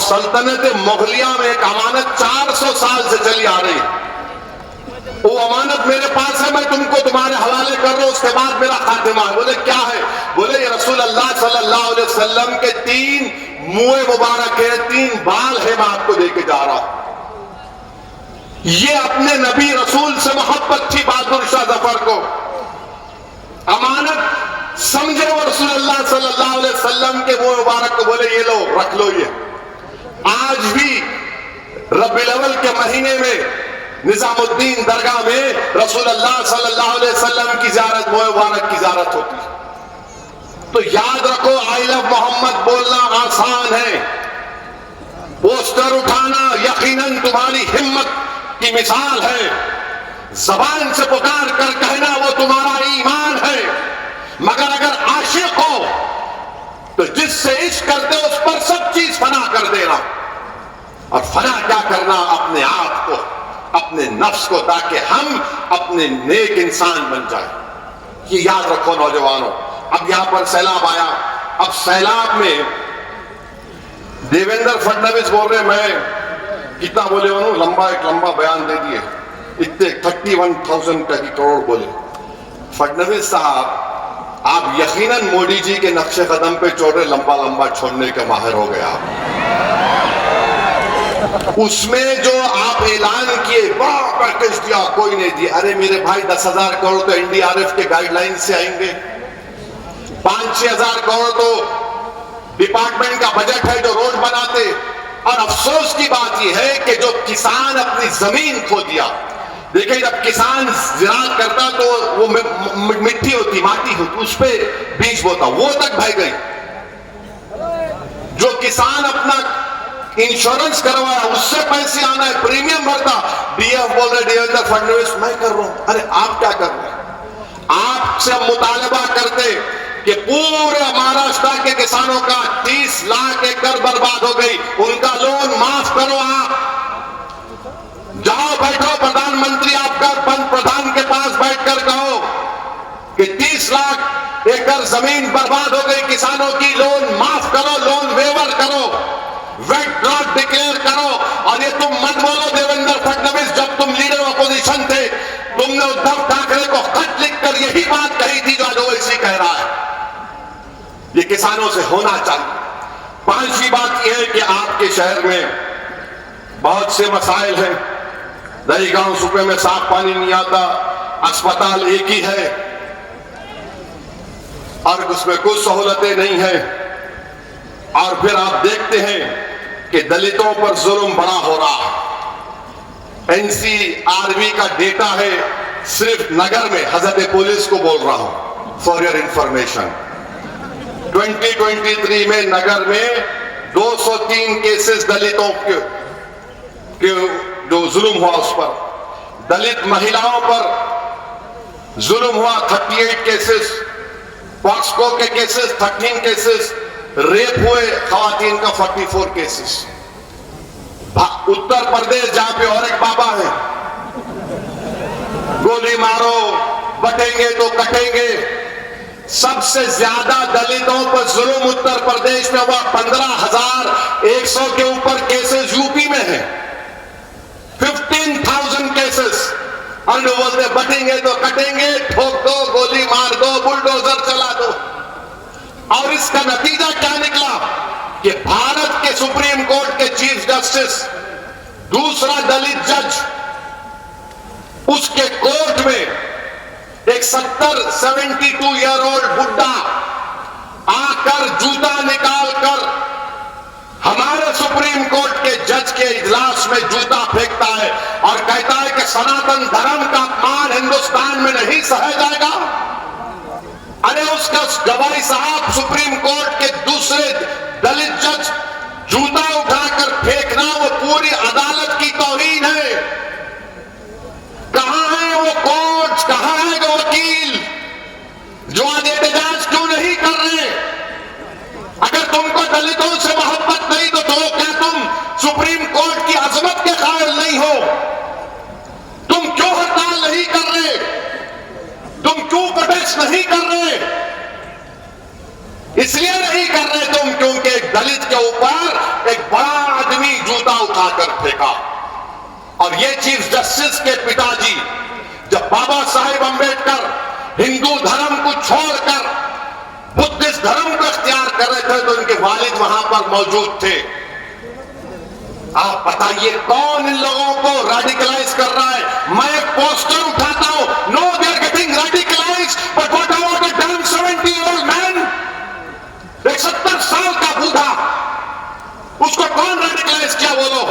सल्तनत मुगलिया में एक अमानत 400 साल से चली आ रही, वो अमानत मेरे पास है, मैं तुमको तुम्हारे हवाले कर रहा हूं, उसके बाद मेरा खातिमा है। बोले क्या है? बोले ये रसूलुल्लाह सल्लल्लाहु अलैहि वसल्लम के 3 मुंह मुबारक है, 3 बाल है, मैं आपको देके जा रहा हूं। ये अपने नबी रसूल से मोहब्बत थी बहादुर शाह जफर को। अमानत समझे वो रसूलुल्लाह सल्लल्लाहु अलैहि वसल्लम के मुंह मुबारक को, बोले ये लो रख लो। ये आज भी रबीउल अव्वल के महीने में निजामुद्दीन दरगाह में रसूलुल्लाह सल्लल्लाहु अलैहि वसल्लम की ज़ियारत, मुंह मुबारक की ज़ियारत होती है। तो याद रखो आई लव मोहम्मद बोलना आसान है, पोस्टर उठाना यकीनन तुम्हारी हिम्मत की मिसाल है, जबान से पुकार कर कहना वो तुम्हारा ईमान है। मगर अगर आशिक हो तो जिससे इश्क करते हो उस पर सब चीज फना कर देना। और फना क्या करना? अपने आप को, अपने नफ्स को, ताकि हम अपने नेक इंसान बन जाए। ये याद रखो नौजवानों। अब यहां पर सैलाब आया, अब सैलाब में देवेंद्र फडणवीस बोल रहे मैं कितना बोले उन्होंने एक लंबा बयान दे दिए, इतने 31,000 करोड़ बोले। फडणवीस साहब आप यकीनन मोदी जी के नक्शे कदम पे चोरे लंबा छोड़ने के माहिर हो गया। उसमें जो आप ऐलान किए बड़ा पैकेज दिया, कोई नहीं दिया। अरे मेरे भाई 10,000 करोड़ तो एनडीआरएफ के गाइडलाइन से आएंगे, 5-6 हजार करोड़ तो डिपार्टमेंट का बजट है जो रोड बनाते। और अफसोस की बात यह है कि जो किसान अपनी जमीन खो दिया, देखिए जब किसान ज़िराअत करता तो वो मिट्टी होती, माटी होती, उस पे बीज बोता, वो तक बह गई। जो किसान अपना इंश्योरेंस करवाया उससे पैसे आना है, प्रीमियम भरता, डीएफ बोल रहे देवेंद्र फडणवीस मैं कर रहा हूं। अरे आप क्या कर रहे हैं? आपसे मुतालबा करते कि पूरे महाराष्ट्र के किसानों का 30 लाख एकड़ बर्बाद हो गई, उनका लोन माफ करो। आप जाओ बैठो प्रधानमंत्री, आपका प्रधान के पास बैठकर कहो कि 30 लाख एकड़ जमीन बर्बाद हो गई किसानों की, लोन माफ करो, लोन वेवर करो, वेट ड्रॉट डिक्लेयर करो। और ये तुम मत बोलो देवेंद्र फडणवीस, जब तुम लीडर ऑपोजिशन थे तुमने उद्धव ठाकरे को खत लिखकर यही बात कही थी जो आज ओवैसी कह रहा है। ये किसानों से होना चाहिए। पांचवी बात यह है कि आपके शहर में बहुत से मसाइल हैं। नई गांव सूबे में साफ पानी नहीं आता, अस्पताल एक ही है और उसमें कुछ सहूलतें नहीं है। और फिर आप देखते हैं कि दलितों पर जुल्म बड़ा हो रहा। एनसीआरबी का डेटा है, सिर्फ नगर में, हजरत पुलिस को बोल रहा हूं फॉर योर इंफॉर्मेशन, 2023 में नगर में 203 केसेस दलितों के जो जुल्म हुआ उस पर, दलित महिलाओं पर जुल्म हुआ 38 केसेस, पॉक्सको के केसेस 13 केसेस, रेप हुए खवातीन का 44 केसेस। उत्तर प्रदेश जहां पे और एक बाबा है, गोली मारो बटेंगे तो कटेंगे, सबसे ज्यादा दलितों पर जुल्म उत्तर प्रदेश में हुआ। 15,100 के ऊपर केसेस यूपी में है, 15,000 केसेस। और बोलते बटेंगे तो कटेंगे, ठोक दो, गोली मार दो, बुलडोजर चला दो। और इसका नतीजा क्या निकला कि भारत के सुप्रीम कोर्ट के चीफ जस्टिस, दूसरा दलित जज, उसके कोर्ट में एक 72 ईयर ओल्ड बुड्ढा आकर जूता निकालकर हमारे सुप्रीम कोर्ट के जज के इजलास में जूता फेंकता है और कहता है कि सनातन धर्म का अपमान हिंदुस्तान में नहीं सहा जाएगा। अरे उसका गवाही साहब, सुप्रीम कोर्ट के दूसरे दलित जज जूता उठाकर फेंकना वो पूरी अदालत की तौहीन है। कहां है वो कोर्ट, कहां है वो वकील जो आज एहतजाज क्यों नहीं कर रहे? अगर तुमको दलितों से मोहब्बत नहीं तो क्या तुम सुप्रीम कोर्ट की अजमत के कायल नहीं हो? तुम क्यों हड़ताल नहीं कर रहे? तुम क्यों प्रोटेस्ट नहीं कर रहे? इसलिए नहीं कर रहे तुम क्योंकि एक दलित के ऊपर एक बड़ा आदमी जूता उठाकर फेंका। और ये चीफ जस्टिस के पिताजी जब बाबा साहेब अंबेडकर हिंदू धर्म को छोड़कर बुद्धिस्ट धर्म को इख्तियार कर रहे थे तो उनके वालिद वहां पर मौजूद थे। आप बताइए कौन इन लोगों को रेडिकलाइज कर रहा है? मैं एक पोस्टर उठाता हूं, no they are getting radicalised, but what about a damn 70-year-old man? एक 70 साल का बूढ़ा, उसको कौन रेडिकलाइज किया बोलो?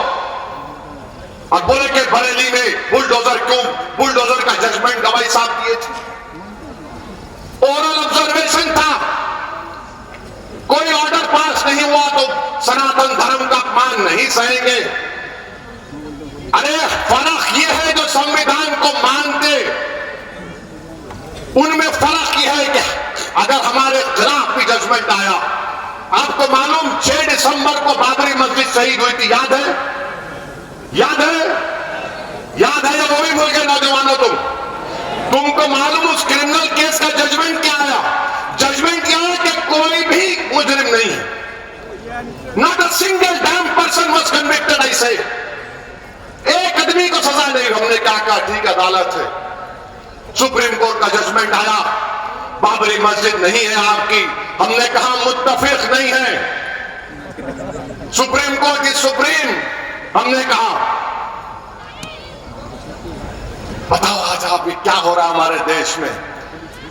और बोले कि बरेली में बुलडोजर क्यों, बुलडोजर का जजमेंट गवाही साहब दिए थे, ओरल ऑब्जर्वेशन था, कोई ऑर्डर पास नहीं हुआ तो सनातन धर्म का अपमान नहीं सहेंगे। अरे फर्क यह है जो संविधान को मानते, उनमें फर्क यह है कि अगर हमारे खिलाफ भी जजमेंट आया, आपको मालूम 6 दिसंबर को बाबरी मस्जिद शहीद हुई थी, याद है? याद है? याद है या वो भी भूल गए नौजवानों? तुमको मालूम उस क्रिमिनल केस का जजमेंट क्या आया? जजमेंट क्या है कि कोई भी मुजरिम नहीं है, not a single dam person was convicted. ऐसे एक आदमी को सजा नहीं। हमने कहा ठीक अदालत है, सुप्रीम कोर्ट का जजमेंट आया, बाबरी मस्जिद नहीं है आपकी। हमने कहा मुत्तफिक नहीं है, सुप्रीम कोर्ट इज सुप्रीम। हमने कहा बताओ आज आप क्या हो रहा हमारे देश में?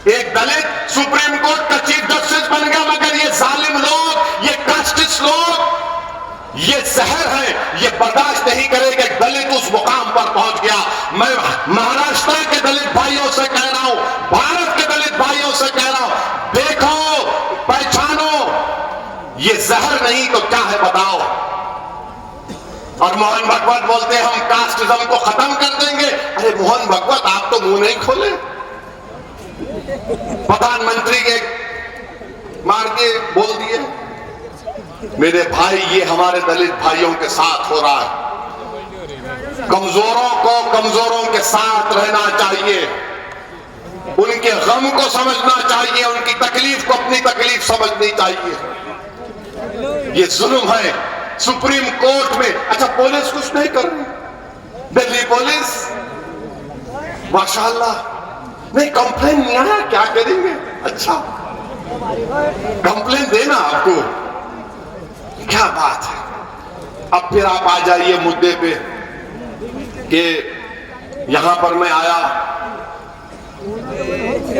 एक दलित सुप्रीम कोर्ट का चीफ जस्टिस बन गया, मगर ये जालिम लोग, ये कास्टिस्ट लोग, ये जहर है, ये बर्दाश्त नहीं करेगा। एक दलित उस मुकाम पर पहुंच गया। मैं महाराष्ट्र के दलित भाइयों से कह रहा हूं, भारत के दलित भाइयों से कह रहा हूं, देखो, पहचानो, ये जहर नहीं तो क्या है बताओ? और मोहन भागवत बोलते हैं हम कास्टिज्म को खत्म कर देंगे। अरे मोहन भागवत, आप तो मुंह नहीं खोले। प्रधानमंत्री के मार दिए, बोल दिए। मेरे भाई, ये हमारे दलित भाइयों के साथ हो रहा है। कमजोरों को कमजोरों के साथ रहना चाहिए, उनके गम को समझना चाहिए, उनकी तकलीफ को अपनी तकलीफ समझनी चाहिए। ये जुल्म है सुप्रीम कोर्ट में। अच्छा, पुलिस कुछ नहीं कर रही, दिल्ली पुलिस माशाल्लाह, नहीं कंप्लेन नहीं आया, क्या करेंगे? अच्छा, कंप्लेन देना आपको, क्या बात है। अब फिर आप आ जाइए मुद्दे पे कि यहां पर मैं आया,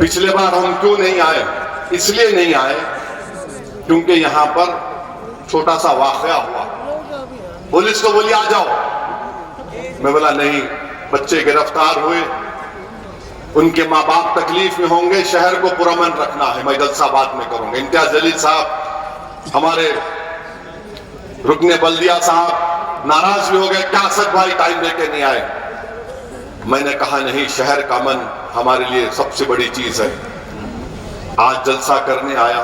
पिछले बार हम क्यों नहीं आए? इसलिए नहीं आए क्योंकि यहां पर छोटा सा वाकया हुआ। पुलिस को बोली आ जाओ, मैं बोला नहीं, बच्चे गिरफ्तार हुए, उनके माँ बाप तकलीफ में होंगे, शहर को पुरअमन रखना है, मैं जलसा बाद में करूंगा। इम्तियाज जलील साहब, हमारे रुकने बल्दिया साहब नाराज भी हो गए, क्या असद भाई टाइम लेके नहीं आए। मैंने कहा नहीं, शहर का अमन हमारे लिए सबसे बड़ी चीज है, आज जलसा करने आया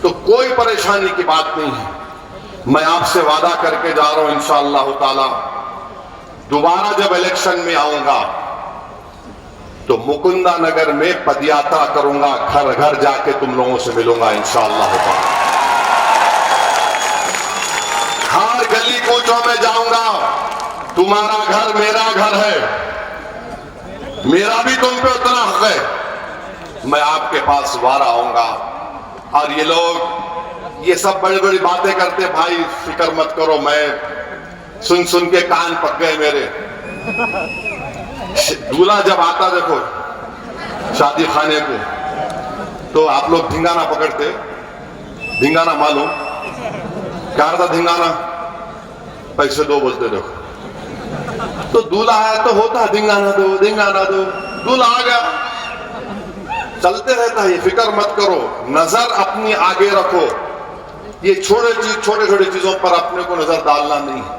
तो कोई परेशानी की बात नहीं है। मैं आपसे वादा करके जा रहा हूं, इंशाअल्लाह ताला दोबारा जब इलेक्शन में आऊंगा तो मुकुंदा नगर में पदयात्रा करूंगा, घर घर जाके तुम लोगों से मिलूंगा इंशाअल्लाह ताला। हर गली कूचों में जाऊंगा, तुम्हारा घर मेरा घर है, मेरा भी तुम पे उतना हक है, मैं आपके पास दोबारा आऊंगा। और ये लोग ये सब बड़ी बड़ी बातें करते, भाई फिक्र मत करो, मैं सुन सुन के कान पक गए मेरे। दूल्हा जब आता देखो शादी खाने को, तो आप लोग धिंगाना पकड़ते, धिंगाना मालूम क्या था? धिंगाना पैसे दो बोलते देखो, तो दूल्हा आया तो होता धिंगाना दो, धिंगाना दो, दूल्हा आ गया, चलते रहता है। ये फिक्र मत करो, नजर अपनी आगे रखो, ये छोटे छोटे चीजों पर अपने को नजर डालना नहीं है।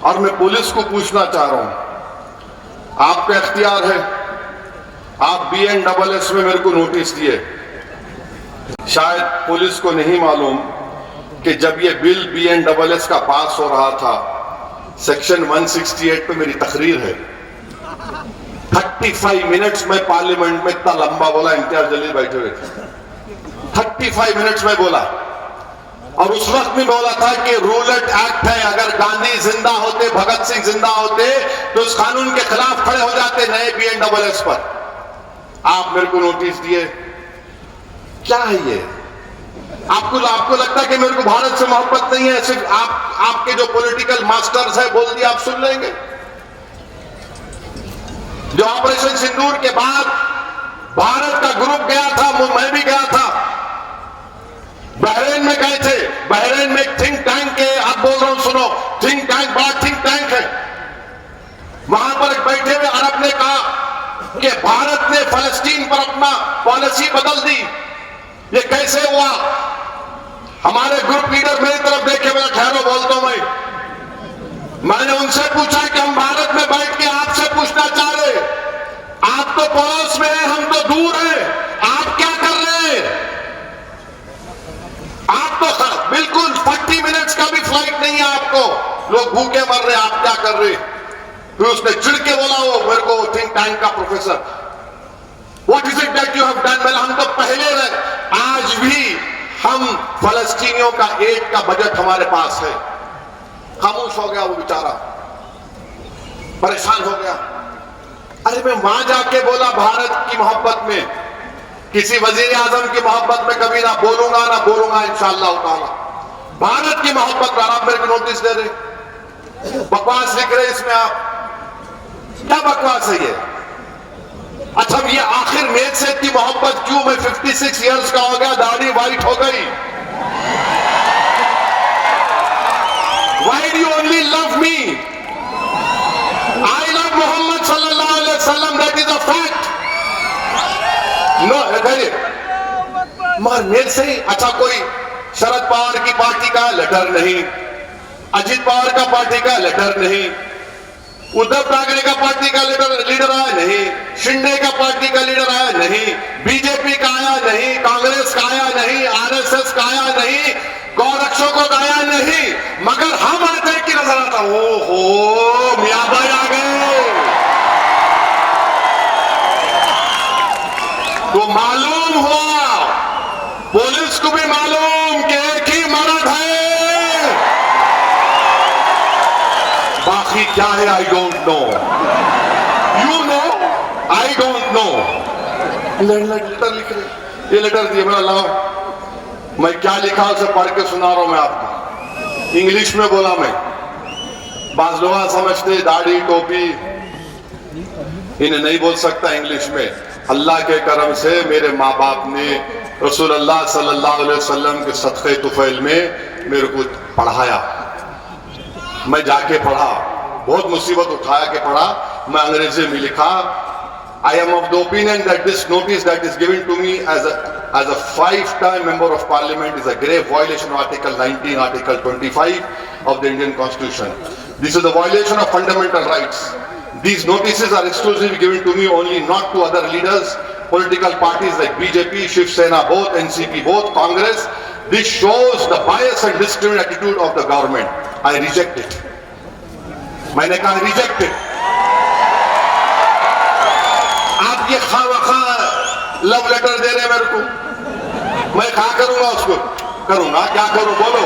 और मैं पुलिस को पूछना चाह रहा हूं, आपका इख्तियार है, आप BNSS में मेरे को नोटिस दिए, शायद पुलिस को नहीं मालूम कि जब ये बिल BNSS का पास हो रहा था, सेक्शन 168 पे मेरी तकरीर है, 35 मिनट्स में पार्लियामेंट में इतना लंबा बोला, इम्तियाज जलील बैठे हुए थे, 35 मिनट्स में बोला। और उस वक्त भी बोला था कि रूलेट एक्ट है, अगर गांधी जिंदा होते, भगत सिंह जिंदा होते तो उस कानून के खिलाफ खड़े हो जाते नए BNSS पर। आप मेरे को नोटिस दिए, क्या है ये? आपको लगता है कि मेरे को भारत से मोहब्बत नहीं है, सिर्फ आपके जो पॉलिटिकल मास्टर्स है बोल दिया आप सुन लेंगे। जो ऑपरेशन सिंदूर के बाद भारत का ग्रुप गया था, मैं भी गया था, बहरीन में गए थे, बहरीन में एक थिंक टैंक है, आप बोल रहा हूं सुनो, थिंक टैंक बड़ा थिंक टैंक है, वहां पर बैठे हुए अरब ने कहा कि भारत ने फलस्तीन पर अपना पॉलिसी बदल दी। ये कैसे हुआ? हमारे ग्रुप लीडर मेरी तरफ देखे, मेरा ठहरो बोलता हूं मैंने उनसे पूछा कि हम भारत में बैठ के आपसे पूछना चाह रहे, आप तो पड़ोस में हैं, हम तो दूर हैं, आप क्या कर रहे हैं? आप तो बिल्कुल 40 मिनट्स का भी फ्लाइट नहीं है आपको, लोग भूखे मर रहे, आप क्या कर रहे? फिर उसने चिढ़ के बोला, वो मेरे को थिंक टैंक का professor, what is it that you have done? मैंने हम तो पहले रहे, आज भी हम फलस्तीनियों का एड का बजट हमारे पास है। खामोश हो गया वो बेचारा, परेशान हो गया। अरे मैं वहां जाके बोला, भारत की मोहब्बत में, किसी वजीर आजम की मोहब्बत में कभी ना बोलूंगा इंशाअल्लाह ताला। भारत की मोहब्बत पर आप मेरे को नोटिस दे रहे, बकवास लिख रहे, इसमें आप क्या बकवास है ये? अच्छा, ये आखिर मेरे से इतनी मोहब्बत क्यों? मैं 56 इयर्स का हो गया, दाढ़ी वाइट हो गई। Why do you only love me? I love Muhammad sallallahu alaihi wasallam. That is a fact. No, मगर मेरे से ही अच्छा कोई शरद पवार की पार्टी का लेटर नहीं, अजित पवार का पार्टी का लेटर नहीं, उद्धव ठाकरे का पार्टी का लीडर आया नहीं, शिंदे का पार्टी का लीडर आया नहीं, बीजेपी का आया नहीं, कांग्रेस का आया नहीं, RSS नक्शों को गाया नहीं, मगर हम आते की नजर आता, ओ हो मियां भाई आ गए। तो मालूम हुआ, पुलिस को भी मालूम कि एक ही मर्द है, बाकी क्या है I don't know, you know I don't know. Letter लिख रहे, ये लेटर दिए, मैं लाओ, मैं क्या लिखा उसे पढ़ के सुना रहा हूं मैं आपको, इंग्लिश में बोला मैं। बाज लोग समझते दाढ़ी टोपी, इन्हें नहीं बोल सकता इंग्लिश में। अल्लाह के करम से मेरे माँ बाप ने रसूलुल्लाह सल्लल्लाहु अलैहि वसल्लम के सदक़े तुफ़ैल में मेरे को पढ़ाया, मैं जाके पढ़ा, बहुत मुसीबत उठाया के पढ़ा, मैं अंग्रेजी में लिखा, I am of the opinion that this notice that is given to me as a 5-time member of parliament is a grave violation of Article 19, Article 25 of the Indian Constitution. This is a violation of fundamental rights. These notices are exclusively given to me only, not to other leaders, political parties like BJP, Shiv Sena, both NCP, both Congress. This shows the bias and discriminatory attitude of the government. I reject it. मैंने कहा reject it. आप ये खामखा लव लेटर दे रहे मेरे को, मैं क्या करूंगा उसको, करूंगा क्या करूं बोलो,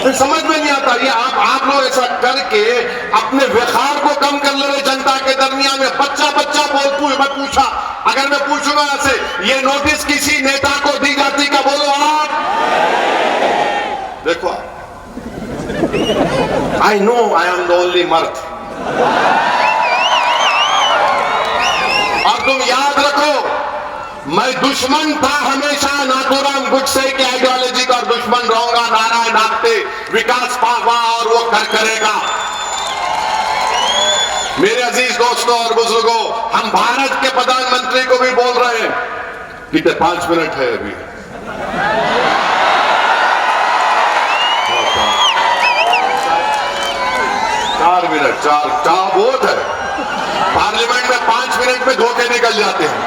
फिर समझ में नहीं आता। ये आप लोग ऐसा करके अपने विखार को कम कर ले रहे जनता के दरमियान में। बच्चा बच्चा मैं पूछा, अगर मैं पूछूंगा ऐसे, ये नोटिस किसी नेता को दी जाती का बोलो आप, देखो I know I am the only मर्द। और तुम याद रखो, मैं दुश्मन था हमेशा नाथूराम गुडसे के आइडियोलॉजी का, दुश्मन रहूंगा, नारायण आपते विकास पावा और वो करेगा। मेरे अजीज दोस्तों और बुजुर्गों, हम भारत के प्रधानमंत्री को भी बोल रहे हैं, कितने 5 मिनट है अभी, 4 मिनट, चार बहुत है। पार्लियामेंट में 5 मिनट में धोखे निकल जाते हैं।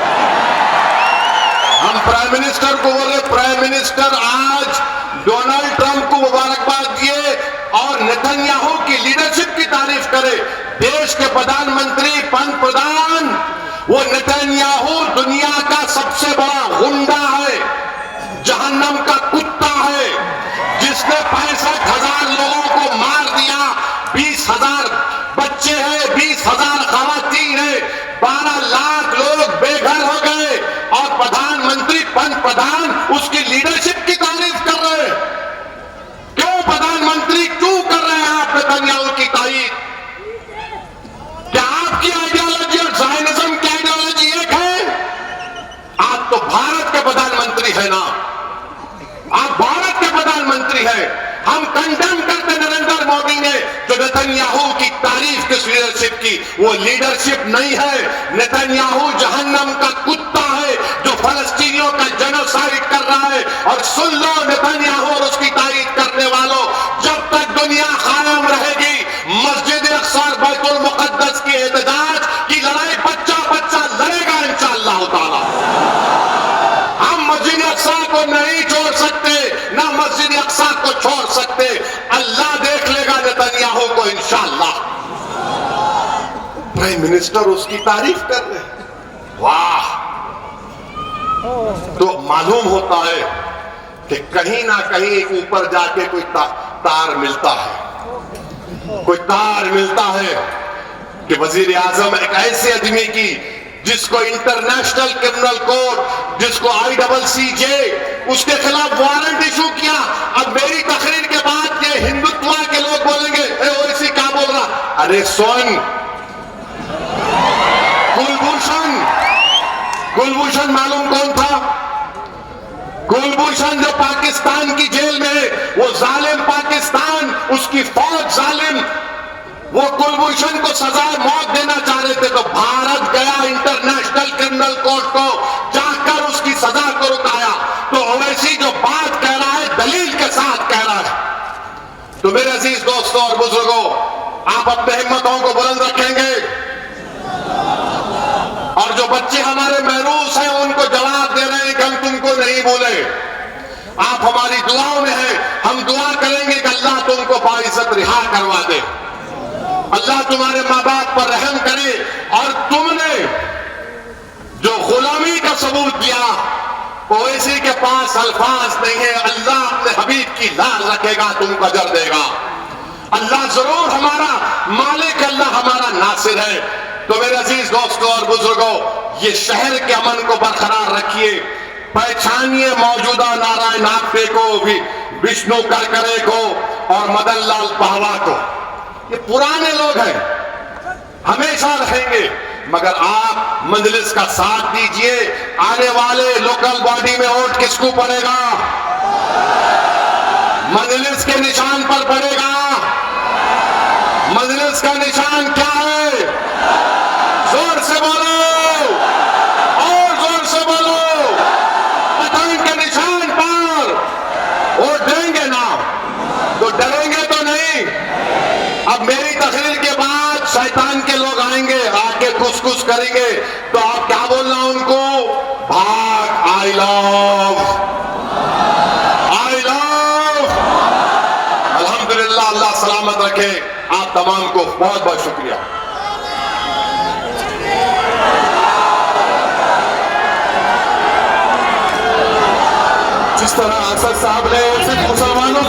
हम प्राइम मिनिस्टर को बोले, प्राइम मिनिस्टर आज डोनाल्ड ट्रंप को मुबारकबाद दिए और नेतन्याहू की लीडरशिप की तारीफ करे। देश के प्रधानमंत्री, पंतप्रधान, वो नेतन्याहू दुनिया का सबसे बड़ा गुंडा है, जहन्नम का कुत्ता है, जिसने 65,000 लोगों को मार दिया, 20,000 बच्चे हैं, 20,000 खवातीन है, 12 लाख लोग बेघर हो गए, और प्रधानमंत्री पंतप्रधान उसकी लीडरशिप की तारीफ कर रहे हैं। क्यों प्रधानमंत्री क्यों कर रहे हैं आप नेतन्याहू की तारीफ? क्या आपकी आइडियोलॉजी और ज़ायनिज़्म की आइडियोलॉजी एक है? आप तो भारत के प्रधानमंत्री है ना, आप भारत के प्रधानमंत्री हैं। हम कंडेम करते नरेंद्र मोदी ने जो नेतन्याहू की तारीफ किस लीडरशिप की, वो लीडरशिप नहीं है। नेतन्याहू जहन्नम का कुत्ता है जो फलस्तीनियों का जेनोसाइड कर रहा है। और सुन लो नेतन्याहू और उसकी तारीफ करने वालों, जब तक दुनिया कायम रहेगी, मस्जिद अक्सा और बैतुल मुकद्दस की एहतजाज की लड़ाई बच्चा बच्चा लड़ेगा इंशाअल्लाह ताला। हम मस्जिद अक्सा को नहीं छोड़ सकते, ना मस्जिद अक्सा को छोड़ सकते। अल्लाह देख लेगा नेतन्याहू को इंशाअल्लाह। प्राइम मिनिस्टर उसकी तारीफ कर रहे हैं, वाह। तो मालूम होता है कि कहीं ना कहीं ऊपर जाके कोई तार मिलता है, कोई तार मिलता है कि वजीर आजम एक ऐसे आदमी की जिसको इंटरनेशनल क्रिमिनल कोर्ट, जिसको ICC उसके खिलाफ वारंट इशू किया। अब मेरी तकरीर के बाद ये हिंदुत्व के लोग बोलेंगे, ओवैसी क्या बोल रहा? अरे सुन, कुलभूषण मालूम कौन था? कुलभूषण जो पाकिस्तान की जेल में है, वो जालिम पाकिस्तान, उसकी फौज जालिम, वो कुलभूषण को सजा मौत देना चाह रहे थे। तो भारत गया इंटरनेशनल क्रिमिनल कोर्ट को, जाकर उसकी सजा को रुकाया। तो ओवैसी जो बात कह रहा है दलील के साथ कह रहा है। तो मेरे अजीज दोस्तों और बुजुर्गों, आप अपने हिम्मतों को बुलंद रखेंगे, और जो बच्चे हमारे महरूस हैं उनको जवाब दे रहे हैं कि हम तुमको नहीं बोले। आप हमारी दुआओं में हैं। हम दुआ करेंगे कि अल्लाह तुमको बाइज्जत रिहा करवा दे, अल्लाह तुम्हारे माँ बाप पर रहम करे। और तुमने जो गुलामी का सबूत दिया, ओवैसी के पास अल्फाज नहीं है। अल्लाह अपने हबीब की लाज रखेगा, तुमको अजर देगा। अल्लाह जरूर हमारा मालिक, अल्लाह हमारा नासिर है। तो मेरे अजीज दोस्तों और बुजुर्गों, ये शहर के अमन को बरकरार रखिए, पहचानिए मौजूदा नारायण आप्टे को, भी विष्णु करकरे को और मदन लाल पहवा को। ये पुराने लोग हैं, हमेशा रहेंगे, मगर आप मजलिस का साथ दीजिए। आने वाले लोकल बॉडी में वोट किसको पड़ेगा? मजलिस के निशान पर पड़ेगा। मजलिस का निशान क्या है? जोर से बोलो और जोर से बोलो। पठान के निशान पर वोट देंगे ना तो डरेंगे तो नहीं। अब मेरी तकरीर के बाद शैतान के लोग आएंगे, आके कुछ करेंगे, तो आप क्या बोलना उनको? भाग, आई लव। अल्हम्दुलिल्लाह, अल्लाह सलामत रखे आप तमाम को। बहुत बहुत शुक्रिया। जिस तरह असद साहब ने सिर्फ मुसलमानों